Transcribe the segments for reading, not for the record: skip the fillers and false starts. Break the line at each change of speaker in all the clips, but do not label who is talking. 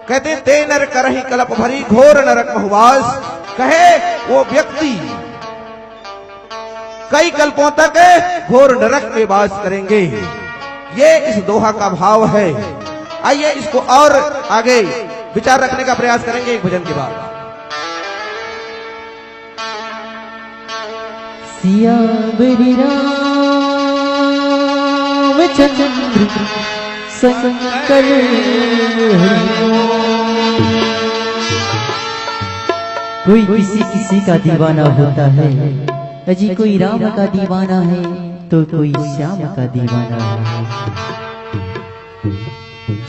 कहते ते नर करहि कलप भरी घोर नरक बहुवास। कहे वो व्यक्ति कई कल्पों तक घोर नरक में वास करेंगे। ये इस दोहा का भाव है। आइए इसको और आगे विचार रखने का प्रयास करेंगे एक भजन के बाद।
सियावरी रामचंद्र शंकर कोई किसी का दीवाना होता है। अजी कोई राम का दीवाना है तो कोई श्याम का दीवाना है।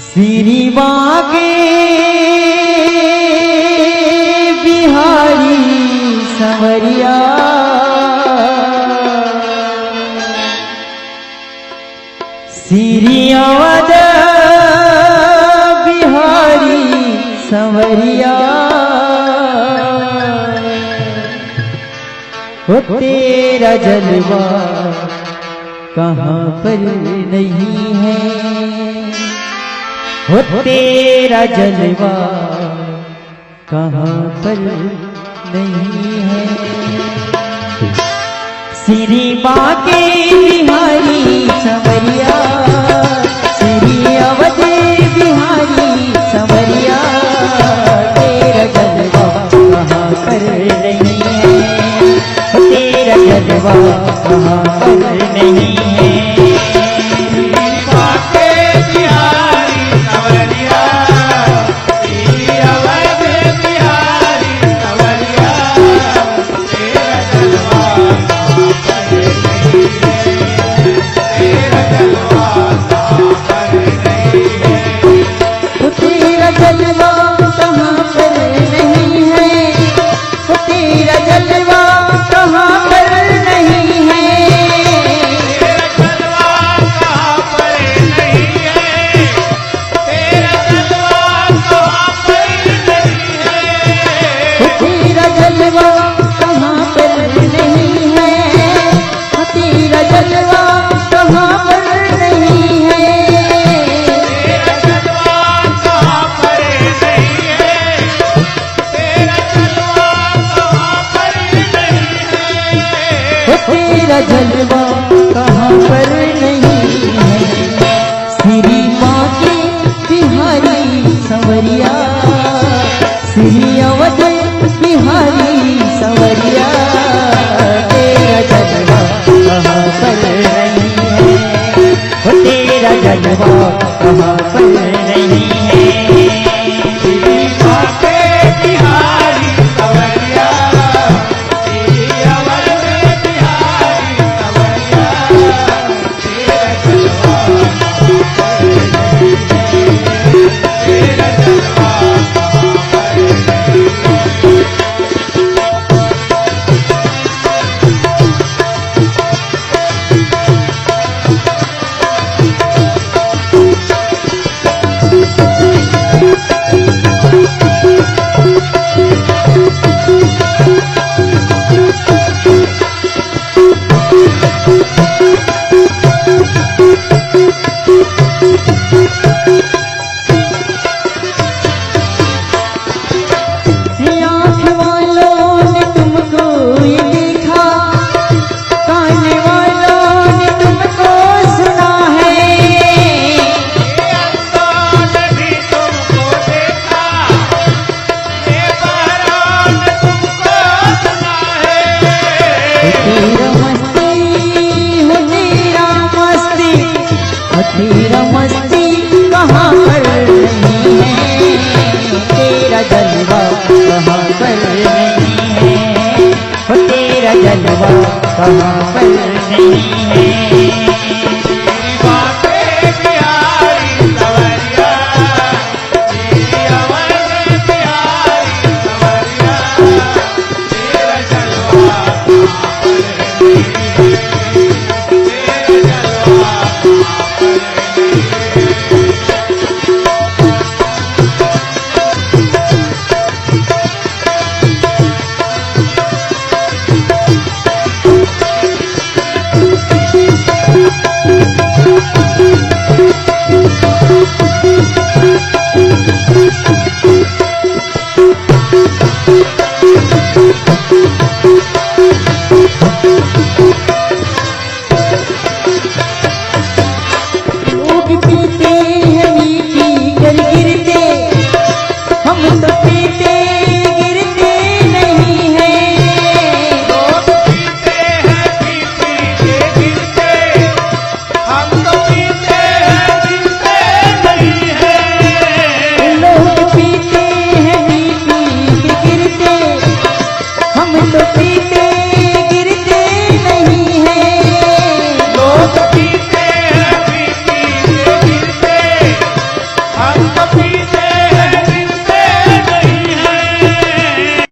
श्री बाके बिहारी संवरिया श्री अवध बिहारी संवरिया वो तेरा जलवा कहाँ पर नहीं है। वो तेरा जलवा कहाँ पर नहीं है। श्री बाके बिहारी संवरिया श्री अवध बिहारी संवरिया तेरा जलवा कहाँ पर नहीं है। तेरा जलवा कहाँ पर नहीं है।
बाके बिहारी संवरिया श्री अवध बिहारी संवरिया तेरा जलवा कहाँ पर नहीं है। तेरा जलवा कहाँ पर नहीं है।
तेरा जलवा कहाँ पर नहीं है। तेरा जलवा कहाँ पर नहीं है।
तेरा जलवा कहाँ पर नहीं है। तेरा जलवा कहाँ पर नहीं है।
तेरा जलवा कहाँ पर नहीं है। तेरा जलवा कहाँ पर नहीं है।
तेरा जलवा कहाँ पर नहीं है। तेरा जलवा कहाँ पर नहीं है।
तेरा जलवा कहाँ पर नहीं है। श्री बाके बिहारी संवरिया श्री अवध बिहारी संवरिया तेरा जलवा कहाँ पर नहीं है। तेरा जलवा कहाँ पर नहीं है।
बाके बिहारी संवरिया श्री अवध बिहारी संवरिया तेरा जलवा कहाँ पर नहीं है। तेरा जलवा कहाँ पर नहीं है।
आँख वालों ने तुमको ये देखा, कान वालों ने तुमको सुना है।
ये अंधों ने भी तुमको देखा, ये बहरों ने तुमको सुना है।
तेरा मस्ती हो तेरा मस्ती हो तेरा मस्ती कहाँ पर नहीं है। तेरा जलवा कहाँ पर नहीं है। हो तेरा जलवा कहाँ पर नहीं है।